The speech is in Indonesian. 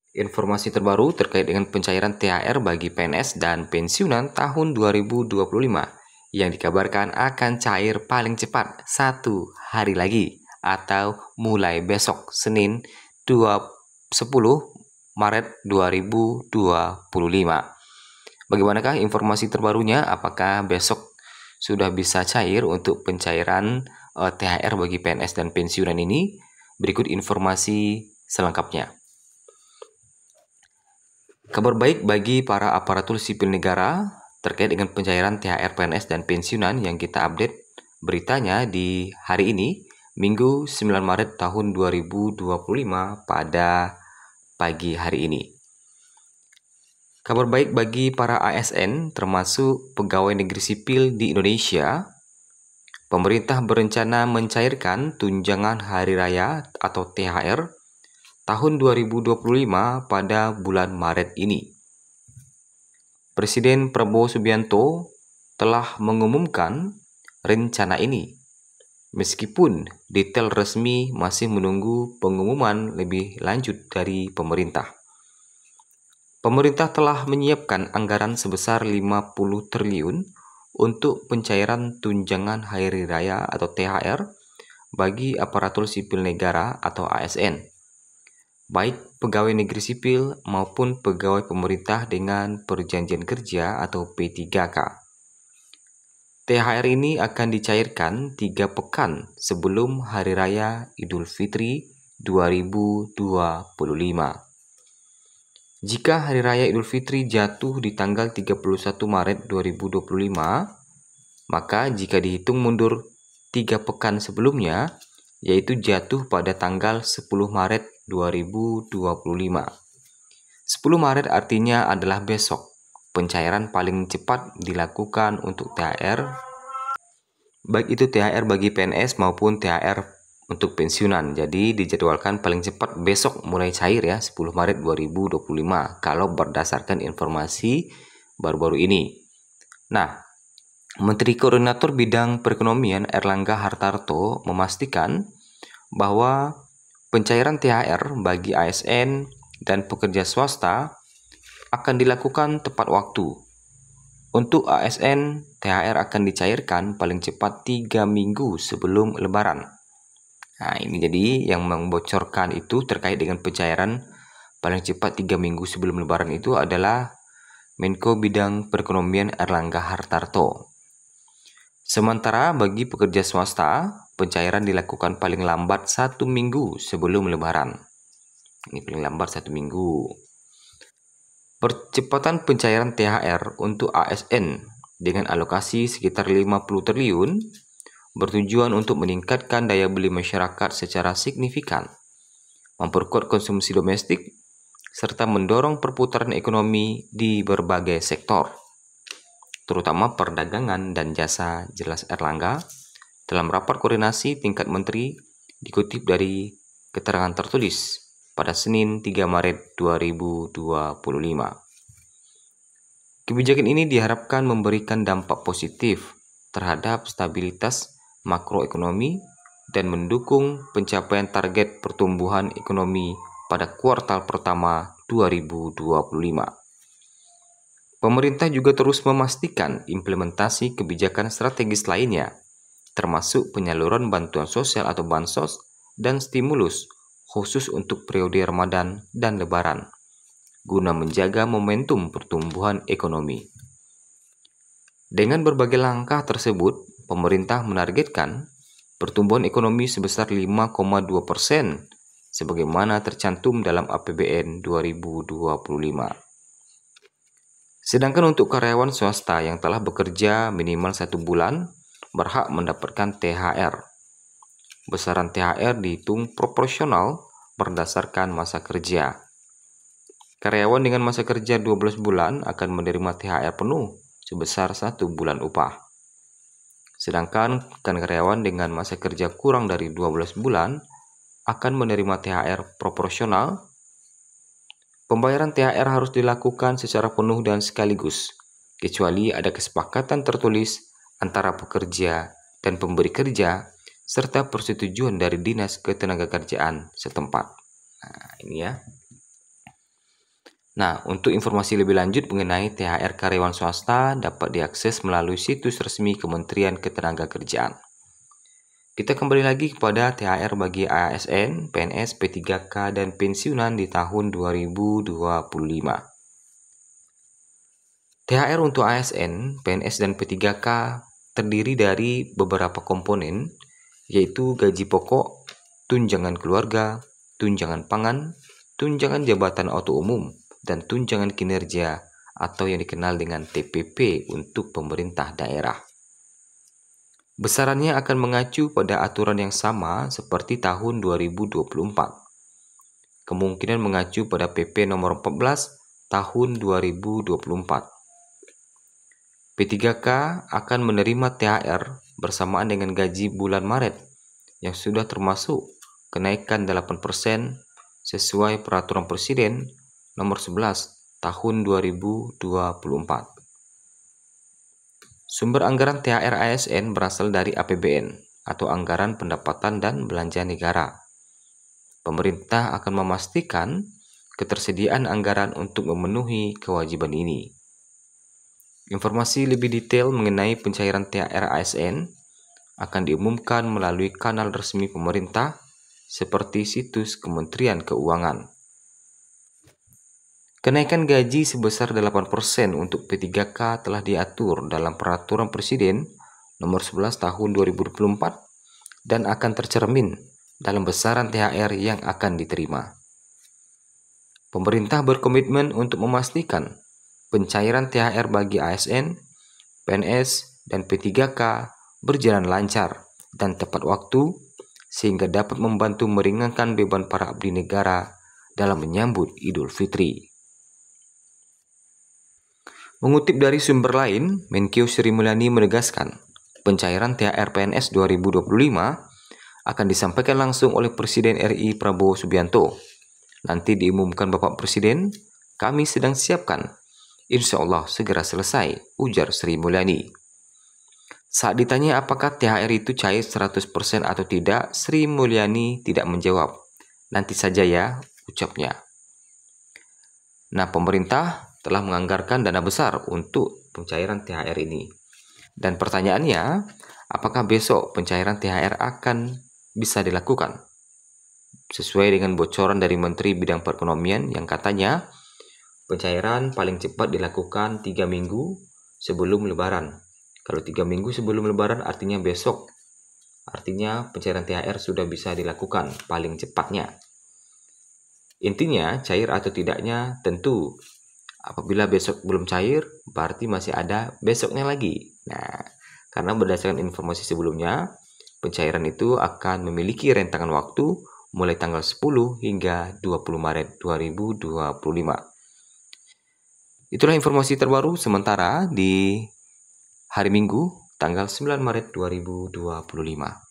Informasi terbaru terkait dengan pencairan THR bagi PNS dan pensiunan tahun 2025 yang dikabarkan akan cair paling cepat 1 hari lagi atau mulai besok Senin 10 Maret 2025. Bagaimanakah informasi terbarunya? Apakah besok sudah bisa cair untuk pencairan THR bagi PNS dan pensiunan ini? Berikut informasi selengkapnya. Kabar baik bagi para aparatur sipil negara terkait dengan pencairan THR PNS dan pensiunan yang kita update beritanya di hari ini, Minggu 9 Maret tahun 2025 pada pagi hari ini. Kabar baik bagi para ASN termasuk pegawai negeri sipil di Indonesia. Pemerintah berencana mencairkan tunjangan hari raya atau THR tahun 2025 pada bulan Maret ini. Presiden Prabowo Subianto telah mengumumkan rencana ini, meskipun detail resmi masih menunggu pengumuman lebih lanjut dari pemerintah. Pemerintah telah menyiapkan anggaran sebesar 50 triliun untuk pencairan tunjangan hari raya atau THR bagi aparatur sipil negara atau ASN, baik pegawai negeri sipil maupun pegawai pemerintah dengan perjanjian kerja atau P3K. THR ini akan dicairkan 3 pekan sebelum Hari Raya Idul Fitri 2025. Jika Hari Raya Idul Fitri jatuh di tanggal 31 Maret 2025, maka jika dihitung mundur 3 pekan sebelumnya, yaitu jatuh pada tanggal 10 Maret 2025. 10 Maret artinya adalah besok. Pencairan paling cepat dilakukan untuk THR, baik itu THR bagi PNS maupun THR untuk pensiunan. Jadi dijadwalkan paling cepat besok mulai cair ya, 10 Maret 2025 kalau berdasarkan informasi baru-baru ini. Nah, Menteri Koordinator Bidang Perekonomian Erlangga Hartarto memastikan bahwa pencairan THR bagi ASN dan pekerja swasta akan dilakukan tepat waktu. Untuk ASN, THR akan dicairkan paling cepat 3 minggu sebelum Lebaran. Nah, ini jadi yang membocorkan itu terkait dengan pencairan paling cepat 3 minggu sebelum Lebaran itu adalah Menko Bidang Perekonomian Erlangga Hartarto. Sementara bagi pekerja swasta, pencairan dilakukan paling lambat 1 minggu sebelum Lebaran. Ini paling lambat 1 minggu. Percepatan pencairan THR untuk ASN dengan alokasi sekitar 50 triliun bertujuan untuk meningkatkan daya beli masyarakat secara signifikan, memperkuat konsumsi domestik, serta mendorong perputaran ekonomi di berbagai sektor, terutama perdagangan dan jasa, jelas Erlangga dalam rapat koordinasi tingkat menteri dikutip dari keterangan tertulis pada Senin 3 Maret 2025. Kebijakan ini diharapkan memberikan dampak positif terhadap stabilitas makroekonomi dan mendukung pencapaian target pertumbuhan ekonomi pada kuartal pertama 2025. Pemerintah juga terus memastikan implementasi kebijakan strategis lainnya, termasuk penyaluran bantuan sosial atau bansos dan stimulus khusus untuk periode Ramadan dan Lebaran, guna menjaga momentum pertumbuhan ekonomi. Dengan berbagai langkah tersebut, pemerintah menargetkan pertumbuhan ekonomi sebesar 5,2% sebagaimana tercantum dalam APBN 2025. Sedangkan untuk karyawan swasta yang telah bekerja minimal 1 bulan berhak mendapatkan THR. Besaran THR dihitung proporsional berdasarkan masa kerja. Karyawan dengan masa kerja 12 bulan akan menerima THR penuh sebesar 1 bulan upah. Sedangkan karyawan dengan masa kerja kurang dari 12 bulan akan menerima THR proporsional. Pembayaran THR harus dilakukan secara penuh dan sekaligus, kecuali ada kesepakatan tertulis antara pekerja dan pemberi kerja serta persetujuan dari Dinas Ketenagakerjaan setempat. Nah, ini ya. Nah, untuk informasi lebih lanjut mengenai THR karyawan swasta dapat diakses melalui situs resmi Kementerian Ketenagakerjaan. Kita kembali lagi kepada THR bagi ASN, PNS, P3K, dan pensiunan di tahun 2025. THR untuk ASN, PNS, dan P3K terdiri dari beberapa komponen, yaitu gaji pokok, tunjangan keluarga, tunjangan pangan, tunjangan jabatan auto umum, dan tunjangan kinerja atau yang dikenal dengan TPP untuk pemerintah daerah. Besarannya akan mengacu pada aturan yang sama seperti tahun 2024. Kemungkinan mengacu pada PP nomor 14 tahun 2024. P3K akan menerima THR bersamaan dengan gaji bulan Maret yang sudah termasuk kenaikan 8% sesuai Peraturan Presiden nomor 11 tahun 2024. Sumber anggaran THR ASN berasal dari APBN atau Anggaran Pendapatan dan Belanja Negara. Pemerintah akan memastikan ketersediaan anggaran untuk memenuhi kewajiban ini. Informasi lebih detail mengenai pencairan THR ASN akan diumumkan melalui kanal resmi pemerintah seperti situs Kementerian Keuangan. Kenaikan gaji sebesar 8% untuk P3K telah diatur dalam Peraturan Presiden nomor 11 tahun 2024 dan akan tercermin dalam besaran THR yang akan diterima. Pemerintah berkomitmen untuk memastikan pencairan THR bagi ASN, PNS, dan P3K berjalan lancar dan tepat waktu sehingga dapat membantu meringankan beban para abdi negara dalam menyambut Idul Fitri. Mengutip dari sumber lain, Menkeu Sri Mulyani menegaskan, pencairan THR PNS 2025 akan disampaikan langsung oleh Presiden RI Prabowo Subianto. Nanti diumumkan Bapak Presiden, kami sedang siapkan. Insya Allah segera selesai, ujar Sri Mulyani. Saat ditanya apakah THR itu cair 100% atau tidak, Sri Mulyani tidak menjawab. Nanti saja ya, ucapnya. Nah, pemerintah telah menganggarkan dana besar untuk pencairan THR ini. Dan pertanyaannya, apakah besok pencairan THR akan bisa dilakukan? Sesuai dengan bocoran dari Menteri Bidang Perekonomian yang katanya, pencairan paling cepat dilakukan 3 minggu sebelum Lebaran. Kalau 3 minggu sebelum Lebaran artinya besok. Artinya pencairan THR sudah bisa dilakukan paling cepatnya. Intinya, cair atau tidaknya tentu apabila besok belum cair, berarti masih ada besoknya lagi. Nah, karena berdasarkan informasi sebelumnya, pencairan itu akan memiliki rentangan waktu mulai tanggal 10 hingga 20 Maret 2025. Itulah informasi terbaru sementara di hari Minggu, tanggal 9 Maret 2025.